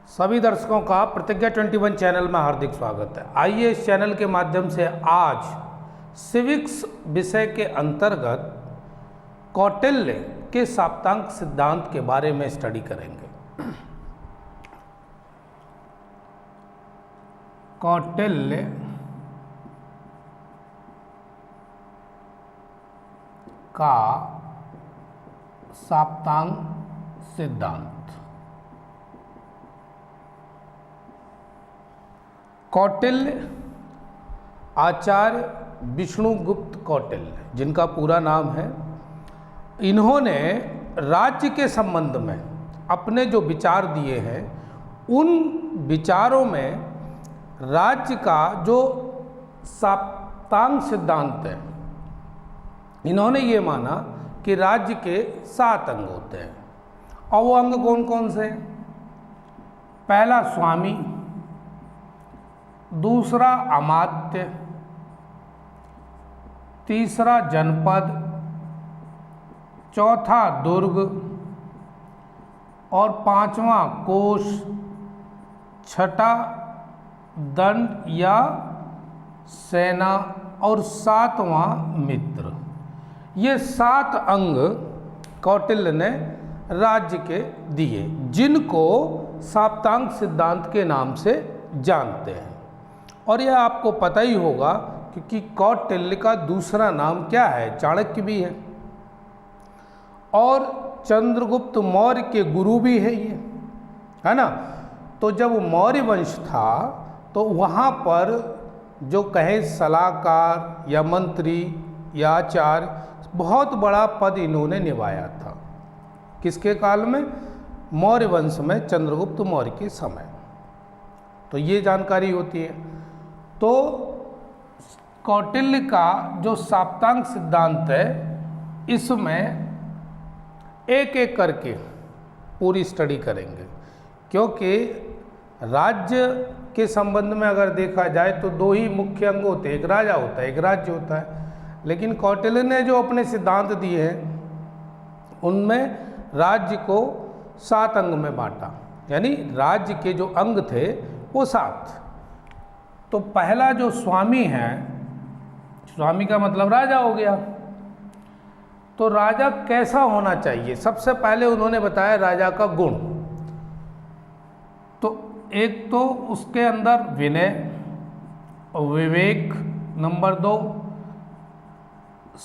सभी दर्शकों का प्रतिज्ञा 21 चैनल में हार्दिक स्वागत है। आइए इस चैनल के माध्यम से आज सिविक्स विषय के अंतर्गत कौटिल्य के साप्तांक सिद्धांत के बारे में स्टडी करेंगे। कौटिल्य का साप्तांक सिद्धांत। कौटिल्य आचार्य विष्णुगुप्त कौटिल्य, जिनका पूरा नाम है, इन्होंने राज्य के संबंध में अपने जो विचार दिए हैं, उन विचारों में राज्य का जो साप्तांक सिद्धांत है, इन्होंने ये माना कि राज्य के 7 अंग होते हैं। और वो अंग कौन कौन से हैं? पहला स्वामी, दूसरा अमात्य, तीसरा जनपद, चौथा दुर्ग और 5वां कोष, छठा दंड या सेना और 7वां मित्र। ये 7 अंग कौटिल्य ने राज्य के दिए, जिनको साप्तांक सिद्धांत के नाम से जानते हैं। और यह आपको पता ही होगा क्योंकि कौटिल्य का दूसरा नाम क्या है? चाणक्य भी है और चंद्रगुप्त मौर्य के गुरु भी है ये, है ना। तो जब मौर्य वंश था तो वहाँ पर जो कहें सलाहकार या मंत्री या आचार्य, बहुत बड़ा पद इन्होंने निभाया था। किसके काल में? मौर्य वंश में, चंद्रगुप्त मौर्य के समय। तो ये जानकारी होती है। तो कौटिल्य का जो साप्तांक सिद्धांत है, इसमें एक एक करके पूरी स्टडी करेंगे, क्योंकि राज्य के संबंध में अगर देखा जाए तो 2 ही मुख्य अंग होते हैं, एक राजा होता है, एक राज्य होता है। लेकिन कौटिल्य ने जो अपने सिद्धांत दिए हैं, उनमें राज्य को 7 अंग में बांटा, यानी राज्य के जो अंग थे वो 7। तो पहला जो स्वामी है, स्वामी का मतलब राजा हो गया। तो राजा कैसा होना चाहिए? सबसे पहले उन्होंने बताया राजा का गुण। तो एक तो उसके अंदर विनय और विवेक, नंबर 2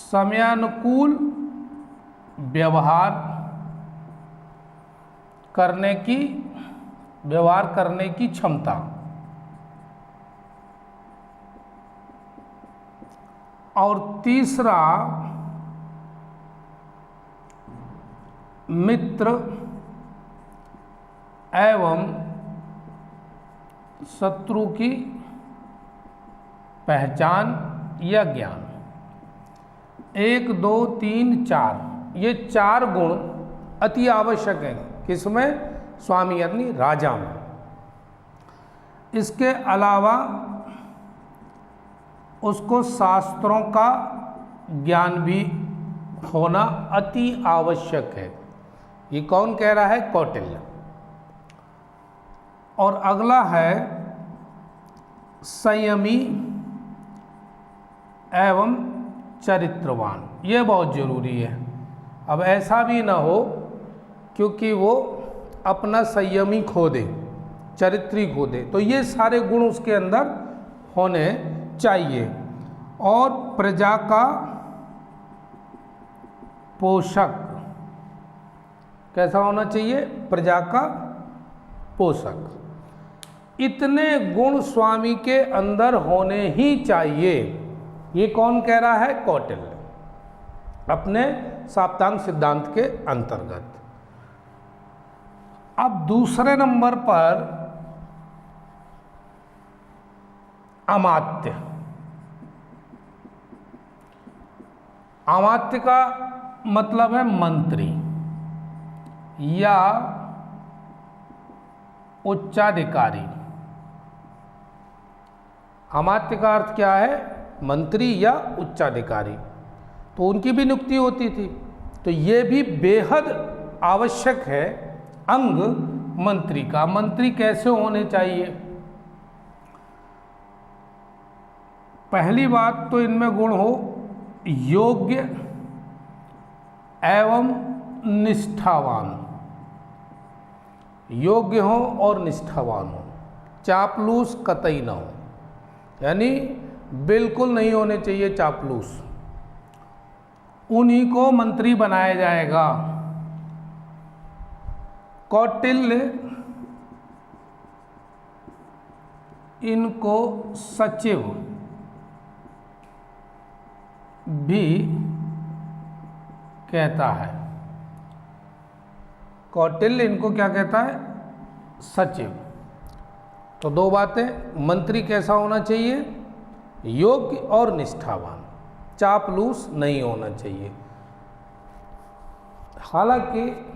समयानुकूल व्यवहार करने की क्षमता, और तीसरा मित्र एवं शत्रु की पहचान या ज्ञान। 1 2 3 4 ये 4 गुण अति आवश्यक हैं। किसमें? स्वामी यानी राजा में। इसके अलावा उसको शास्त्रों का ज्ञान भी होना अति आवश्यक है। ये कौन कह रहा है? कौटिल्य। और अगला है संयमी एवं चरित्रवान। ये बहुत जरूरी है। अब ऐसा भी ना हो क्योंकि वो अपना संयमी खो दे, चरित्री खो दे। तो ये सारे गुण उसके अंदर होने चाहिए। और प्रजा का पोषक कैसा होना चाहिए? प्रजा का पोषक। इतने गुण स्वामी के अंदर होने ही चाहिए। ये कौन कह रहा है? कौटिल्य, अपने साप्तांक सिद्धांत के अंतर्गत। अब दूसरे नंबर पर अमात्य। अमात्य का मतलब है मंत्री या उच्चाधिकारी। अमात्य का अर्थ क्या है? मंत्री या उच्चाधिकारी। तो उनकी भी नियुक्ति होती थी। तो ये भी बेहद आवश्यक है अंग मंत्री का। मंत्री कैसे होने चाहिए? पहली बात तो इनमें गुण हो योग्य एवं निष्ठावान, योग्य हो और निष्ठावान हो, चापलूस कतई ना हो, यानी बिल्कुल नहीं होने चाहिए चापलूस। उन्हीं को मंत्री बनाया जाएगा। कौटिल्य इनको सचिव भी कहता है। कौटिल्य इनको क्या कहता है? सचिव। तो दो बातें, मंत्री कैसा होना चाहिए? योग्य और निष्ठावान, चापलूस नहीं होना चाहिए। हालांकि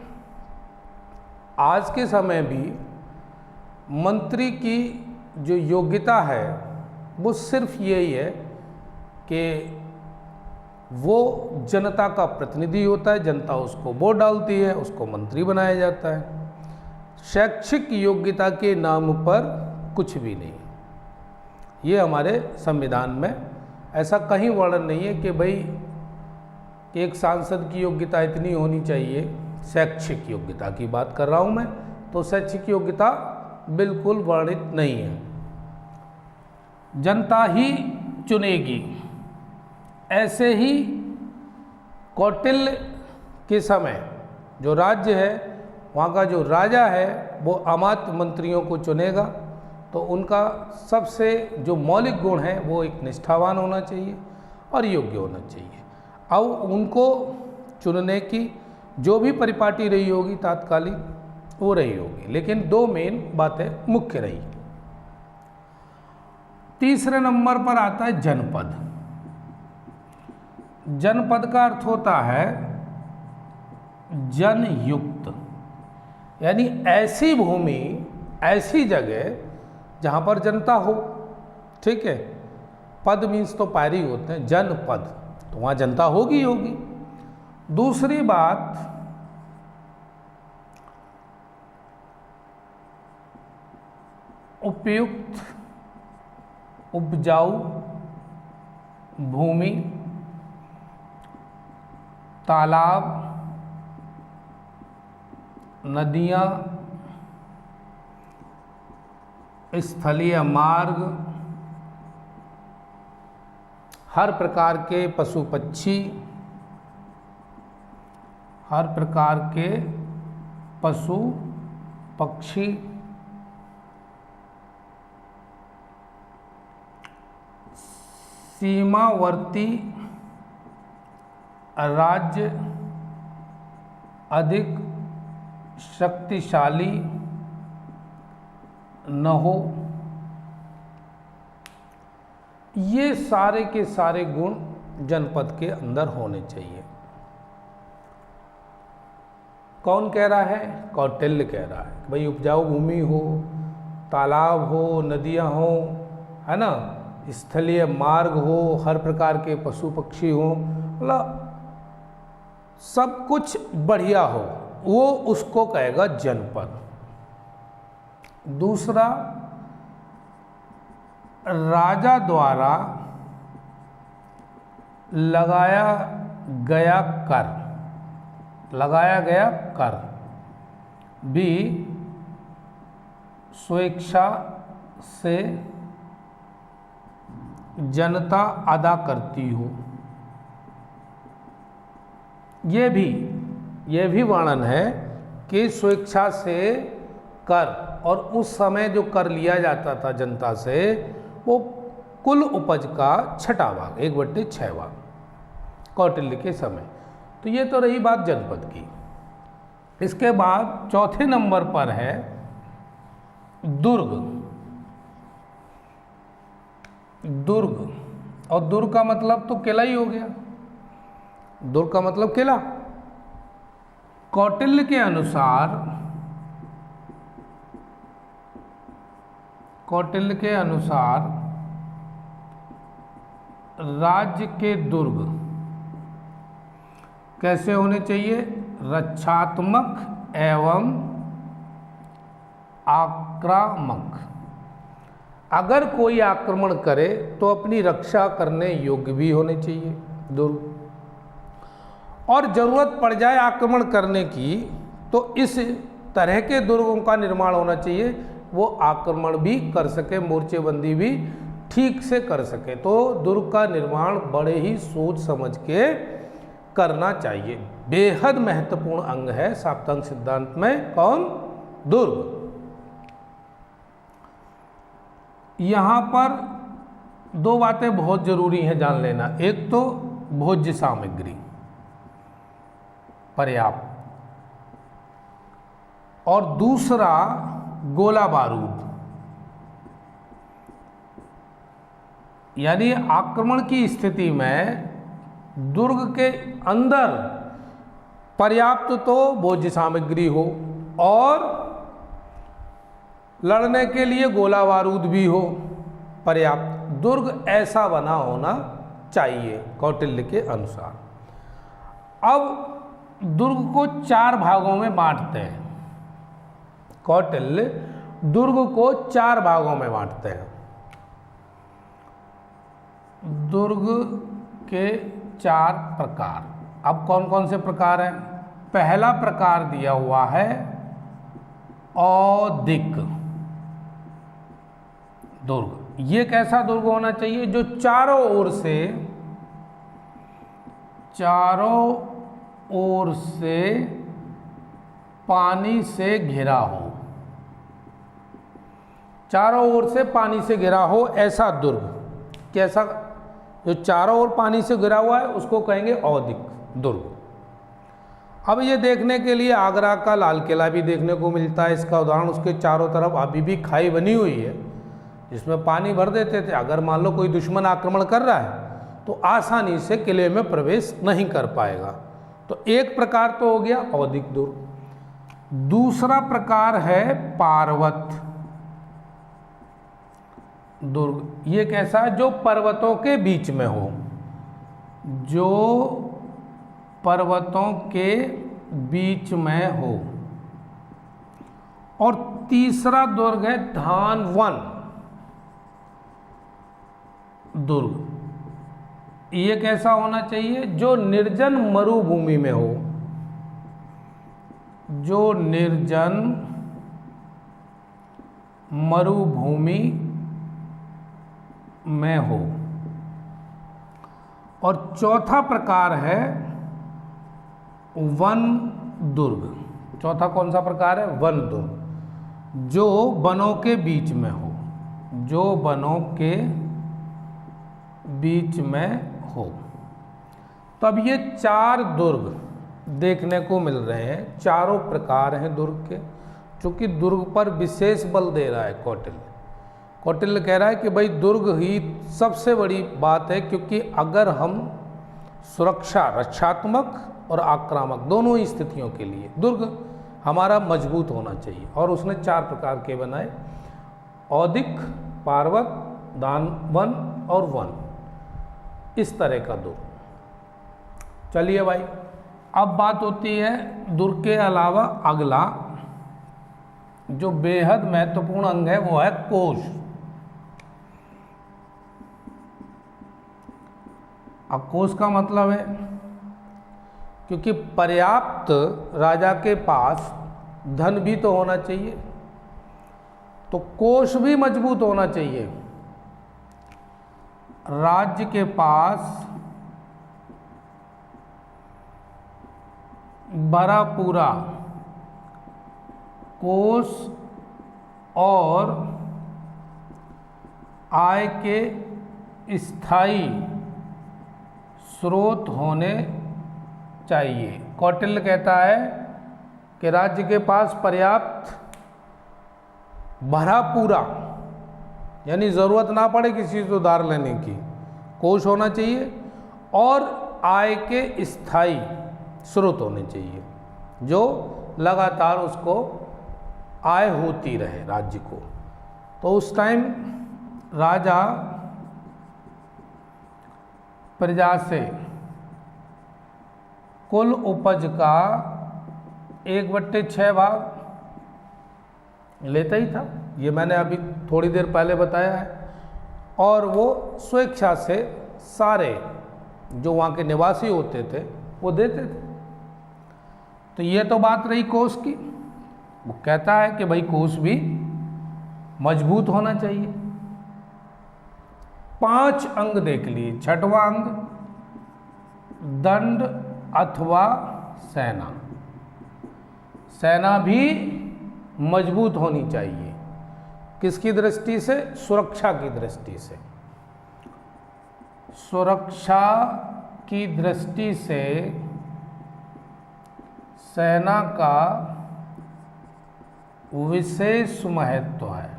आज के समय भी मंत्री की जो योग्यता है वो सिर्फ यही है कि वो जनता का प्रतिनिधि होता है, जनता उसको वोट डालती है, उसको मंत्री बनाया जाता है। शैक्षिक योग्यता के नाम पर कुछ भी नहीं। ये हमारे संविधान में ऐसा कहीं वर्णन नहीं है कि भाई कि एक सांसद की योग्यता इतनी होनी चाहिए। शैक्षिक योग्यता की बात कर रहा हूँ मैं, तो शैक्षिक योग्यता बिल्कुल वर्णित नहीं है। जनता ही चुनेगी। ऐसे ही कौटिल्य के समय जो राज्य है, वहाँ का जो राजा है वो अमात्य मंत्रियों को चुनेगा। तो उनका सबसे जो मौलिक गुण है वो एक निष्ठावान होना चाहिए और योग्य होना चाहिए। अब उनको चुनने की जो भी परिपाटी रही होगी तात्कालिक वो रही होगी, लेकिन दो मेन बातें मुख्य रही। तीसरे नंबर पर आता है जनपद। जनपद का अर्थ होता है जनयुक्त, यानी ऐसी भूमि, ऐसी जगह जहाँ पर जनता हो। ठीक है, पद मीन्स तो पैरी होते हैं, जनपद, तो वहाँ जनता होगी होगी। दूसरी बात, उपयुक्त उपजाऊ भूमि, तालाब, नदियाँ, स्थलीय मार्ग, हर प्रकार के पशु पक्षी, हर प्रकार के पशु पक्षी, सीमावर्ती राज्य अधिक शक्तिशाली न हो। ये सारे के सारे गुण जनपद के अंदर होने चाहिए। कौन कह रहा है? कौटिल्य कह रहा है कि भाई उपजाऊ भूमि हो, तालाब हो, नदियाँ हो, है ना, स्थलीय मार्ग हो, हर प्रकार के पशु पक्षी हो, मतलब सब कुछ बढ़िया हो, वो उसको कहेगा जनपद। दूसरा, राजा द्वारा लगाया गया कर, लगाया गया कर भी स्वेच्छा से जनता अदा करती हो। ये भी वर्णन है कि स्वेच्छा से कर, और उस समय जो कर लिया जाता था जनता से वो कुल उपज का 6वां भाग, 1/6 भाग, कौटिल्य के समय। तो ये तो रही बात जनपद की। इसके बाद चौथे नंबर पर है दुर्ग। दुर्ग, और दुर्ग का मतलब तो किला ही हो गया। दुर्ग का मतलब किला। कौटिल्य के अनुसार राज्य के दुर्ग कैसे होने चाहिए? रक्षात्मक एवं आक्रामक। अगर कोई आक्रमण करे तो अपनी रक्षा करने योग्य भी होने चाहिए दुर्ग, और जरूरत पड़ जाए आक्रमण करने की तो इस तरह के दुर्गों का निर्माण होना चाहिए वो आक्रमण भी कर सके, मोर्चेबंदी भी ठीक से कर सके। तो दुर्ग का निर्माण बड़े ही सोच समझ के करना चाहिए। बेहद महत्वपूर्ण अंग है साप्ताहिक सिद्धांत में कौन? दुर्ग। यहाँ पर दो बातें बहुत जरूरी हैं जान लेना। एक तो भोज्य सामग्री पर्याप्त, और दूसरा गोला बारूद, यानी आक्रमण की स्थिति में दुर्ग के अंदर पर्याप्त तो भोज्य सामग्री हो और लड़ने के लिए गोला बारूद भी हो पर्याप्त। दुर्ग ऐसा बना होना चाहिए कौटिल्य के अनुसार। अब दुर्ग को 4 भागों में बांटते हैं। कौटिल्य दुर्ग को 4 भागों में बांटते हैं। दुर्ग के 4 प्रकार। अब कौन कौन से प्रकार हैं? पहला प्रकार दिया हुआ है औदिक दुर्ग। ये कैसा दुर्ग होना चाहिए? जो चारों ओर से पानी से घिरा हो, चारों ओर से पानी से घिरा हो ऐसा दुर्ग। कैसा? जो चारों ओर पानी से घिरा हुआ है उसको कहेंगे औदिक दुर्ग। अब ये देखने के लिए आगरा का लाल किला भी देखने को मिलता है। इसका उदाहरण, उसके चारों तरफ अभी भी खाई बनी हुई है जिसमें पानी भर देते थे। अगर मान लो कोई दुश्मन आक्रमण कर रहा है तो आसानी से किले में प्रवेश नहीं कर पाएगा। तो एक प्रकार तो हो गया औदिक दुर्ग। दूसरा प्रकार है पार्वत दुर्ग। ये कैसा है? जो पर्वतों के बीच में हो, जो पर्वतों के बीच में हो। और तीसरा दुर्ग है धानवन दुर्ग। ये कैसा होना चाहिए? जो निर्जन मरुभूमि में हो, जो निर्जन मरुभूमि में हो। और चौथा प्रकार है वन दुर्ग। चौथा कौन सा प्रकार है? वन दुर्ग। जो वनों के बीच में हो, जो वनों के बीच में हो। तो अब ये 4 दुर्ग देखने को मिल रहे हैं। चारों प्रकार हैं दुर्ग के, चूंकि दुर्ग पर विशेष बल दे रहा है कौटिल्य। कौटिल्य कह रहा है कि भाई दुर्ग ही सबसे बड़ी बात है, क्योंकि अगर हम सुरक्षा, रक्षात्मक और आक्रामक दोनों ही स्थितियों के लिए दुर्ग हमारा मजबूत होना चाहिए। और उसने 4 प्रकार के बनाए: औदिक, पार्वत, दानवन और वन। इस तरह का दुर्ग। चलिए भाई, अब बात होती है दुर्ग के अलावा अगला जो बेहद महत्वपूर्ण अंग है वो है कोष। अब कोष का मतलब है, क्योंकि पर्याप्त राजा के पास धन भी तो होना चाहिए, तो कोष भी मजबूत होना चाहिए। राज्य के पास भरा पूरा कोष और आय के स्थायी स्रोत होने चाहिए। कौटिल्य कहता है कि राज्य के पास पर्याप्त भरा पूरा, यानी ज़रूरत ना पड़े किसी चीज़ उधार लेने की, कोष होना चाहिए और आय के स्थायी स्रोत होने चाहिए जो लगातार उसको आय होती रहे राज्य को। तो उस टाइम राजा प्रजा से कुल उपज का 1/6 भाग लेता ही था, ये मैंने अभी थोड़ी देर पहले बताया है। और वो स्वेच्छा से सारे जो वहाँ के निवासी होते थे वो देते थे। तो ये तो बात रही कोष की। वो कहता है कि भाई कोष भी मजबूत होना चाहिए। 5 अंग देख लिए। छठवां अंग दंड अथवा सेना। सेना भी मजबूत होनी चाहिए। किसकी दृष्टि से? सुरक्षा की दृष्टि से। सुरक्षा की दृष्टि से सेना का विशेष महत्व है।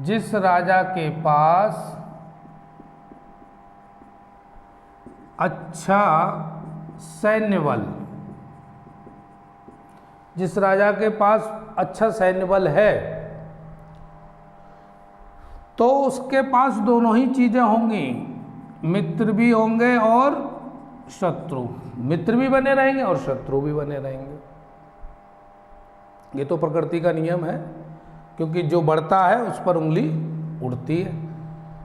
जिस राजा के पास अच्छा सैन्य बल, जिस राजा के पास अच्छा सैन्य बल है, तो उसके पास दोनों ही चीजें होंगी, मित्र भी होंगे और शत्रु। मित्र भी बने रहेंगे और शत्रु भी बने रहेंगे। ये तो प्रकृति का नियम है, क्योंकि जो बढ़ता है उस पर उंगली उड़ती है।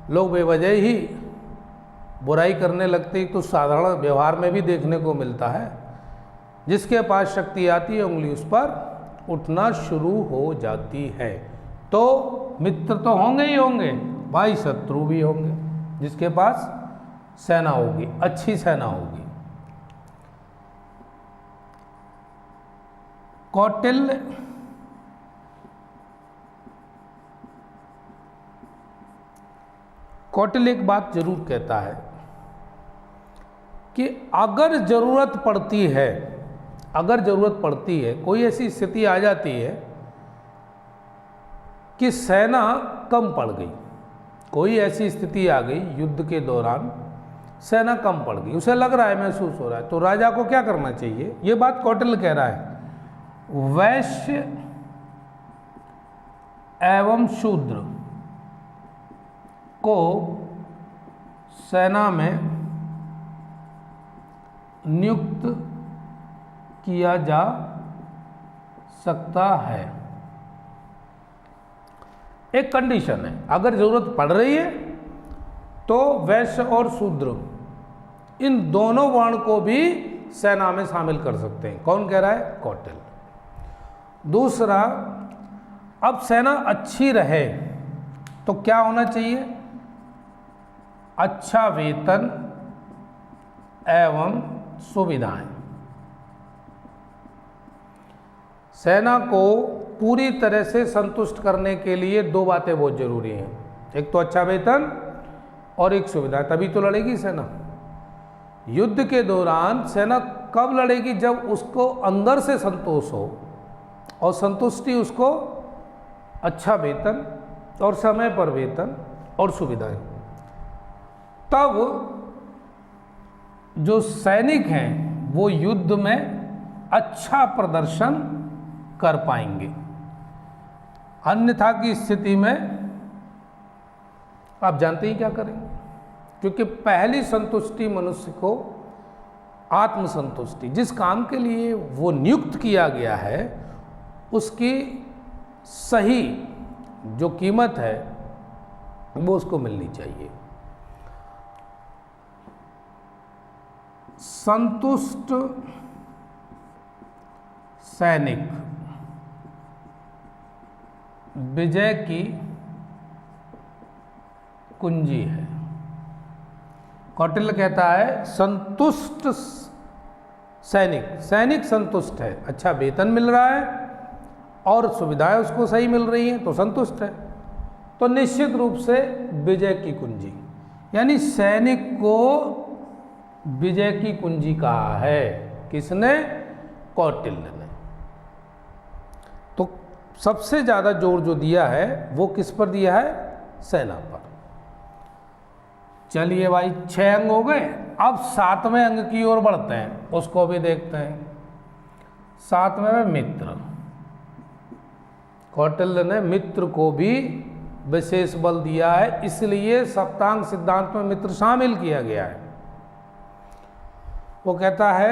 लोग बेवजह ही बुराई करने लगते हैं, तो साधारण व्यवहार में भी देखने को मिलता है। जिसके पास शक्ति आती है उंगली उस पर उठना शुरू हो जाती है। तो मित्र तो होंगे ही होंगे भाई, शत्रु भी होंगे। जिसके पास सेना होगी, अच्छी सेना होगी। कौटिल्य एक बात जरूर कहता है कि अगर जरूरत पड़ती है, कोई ऐसी स्थिति आ जाती है कि सेना कम पड़ गई, कोई ऐसी स्थिति आ गई युद्ध के दौरान, सेना कम पड़ गई, उसे लग रहा है, महसूस हो रहा है, तो राजा को क्या करना चाहिए? ये बात कौटिल्य कह रहा है। वैश्य एवं शूद्र को सेना में नियुक्त किया जा सकता है। एक कंडीशन है, अगर जरूरत पड़ रही है तो वैश्य और शूद्र इन दोनों वर्ण को भी सेना में शामिल कर सकते हैं। कौन कह रहा है? कौटिल्य। दूसरा, अब सेना अच्छी रहे तो क्या होना चाहिए? अच्छा वेतन एवं सुविधाएं। सेना को पूरी तरह से संतुष्ट करने के लिए 2 बातें बहुत जरूरी हैं। एक तो अच्छा वेतन और एक सुविधा, तभी तो लड़ेगी सेना। युद्ध के दौरान सेना कब लड़ेगी? जब उसको अंदर से संतोष हो, और संतुष्टि उसको अच्छा वेतन और समय पर वेतन और सुविधाएं। तब जो सैनिक हैं वो युद्ध में अच्छा प्रदर्शन कर पाएंगे। अन्यथा की स्थिति में आप जानते ही क्या करेंगे, क्योंकि पहली संतुष्टि मनुष्य को आत्मसंतुष्टि, जिस काम के लिए वो नियुक्त किया गया है उसकी सही जो कीमत है वो उसको मिलनी चाहिए। संतुष्ट सैनिक विजय की कुंजी है। कौटिल्य कहता है संतुष्ट सैनिक संतुष्ट है, अच्छा वेतन मिल रहा है और सुविधाएं उसको सही मिल रही हैं तो संतुष्ट है, तो निश्चित रूप से विजय की कुंजी। यानी सैनिक को विजय की कुंजी कहा है। किसने? कौटिल्य ने। तो सबसे ज्यादा जोर जो दिया है वो किस पर दिया है? सेना पर। चलिए भाई, 6 अंग हो गए। अब 7वें अंग की ओर बढ़ते हैं, उसको भी देखते हैं। 7वें में मित्र। कौटिल्य ने मित्र को भी विशेष बल दिया है, इसलिए सप्तांग सिद्धांत में मित्र शामिल किया गया है। वो कहता है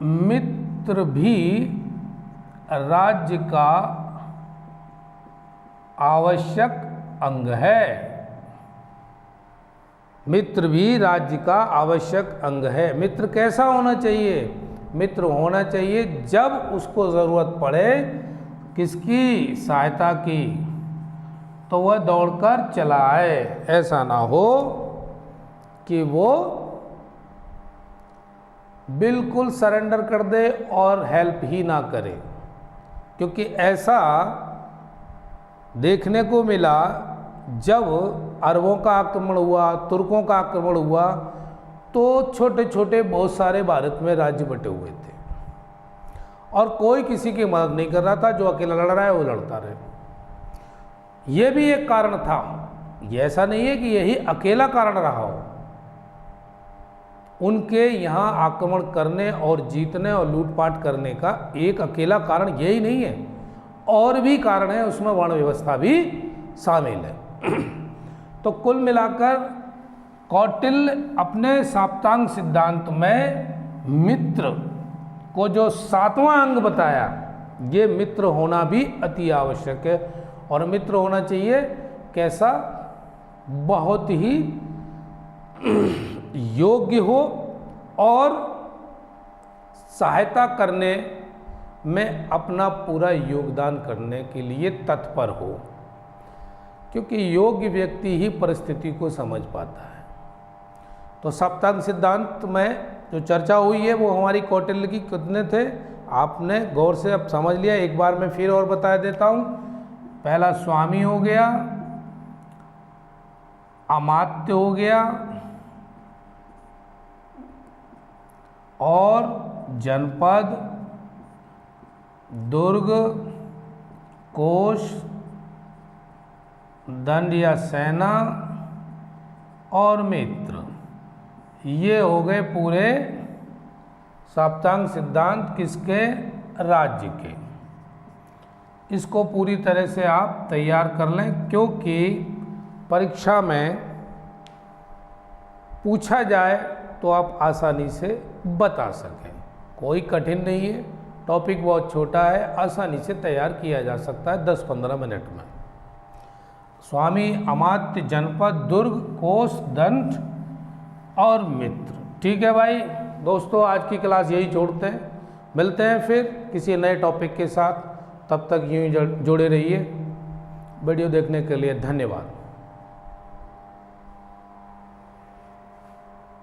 मित्र भी राज्य का आवश्यक अंग है। मित्र भी राज्य का आवश्यक अंग है। मित्र कैसा होना चाहिए? मित्र होना चाहिए जब उसको ज़रूरत पड़े किसकी सहायता की तो वह दौड़कर चला आए। ऐसा ना हो कि वो बिल्कुल सरेंडर कर दे और हेल्प ही ना करे, क्योंकि ऐसा देखने को मिला जब अरबों का आक्रमण हुआ, तुर्कों का आक्रमण हुआ, तो छोटे छोटे बहुत सारे भारत में राज्य बटे हुए थे और कोई किसी की मदद नहीं कर रहा था। जो अकेला लड़ रहा है वो लड़ता रहे। ये भी एक कारण था। ये ऐसा नहीं है कि यही अकेला कारण रहा हो। उनके यहाँ आक्रमण करने और जीतने और लूटपाट करने का एक अकेला कारण यही नहीं है, और भी कारण है, उसमें वर्ण व्यवस्था भी शामिल है। तो कुल मिलाकर कौटिल्य अपने साप्तांग सिद्धांत में मित्र को जो 7वां अंग बताया, ये मित्र होना भी अति आवश्यक है। और मित्र होना चाहिए कैसा? बहुत ही योग्य हो और सहायता करने में अपना पूरा योगदान करने के लिए तत्पर हो, क्योंकि योग्य व्यक्ति ही परिस्थिति को समझ पाता है। तो सप्तांग सिद्धांत में जो चर्चा हुई है वो हमारी कौटिल्य की कितने थे आपने गौर से अब समझ लिया। एक बार मैं फिर और बता देता हूँ। पहला स्वामी हो गया, अमात्य हो गया और जनपद, दुर्ग, कोष, दंड या सेना और मित्र, ये हो गए पूरे साप्तांग सिद्धांत किसके? राज्य के। इसको पूरी तरह से आप तैयार कर लें, क्योंकि परीक्षा में पूछा जाए तो आप आसानी से बता सकें। कोई कठिन नहीं है, टॉपिक बहुत छोटा है, आसानी से तैयार किया जा सकता है 10-15 मिनट में। स्वामी, अमात्य, जनपद, दुर्ग, कोष, दंड और मित्र। ठीक है भाई दोस्तों, आज की क्लास यही छोड़ते हैं। मिलते हैं फिर किसी नए टॉपिक के साथ। तब तक यूं ही जुड़े रहिए। वीडियो देखने के लिए धन्यवाद।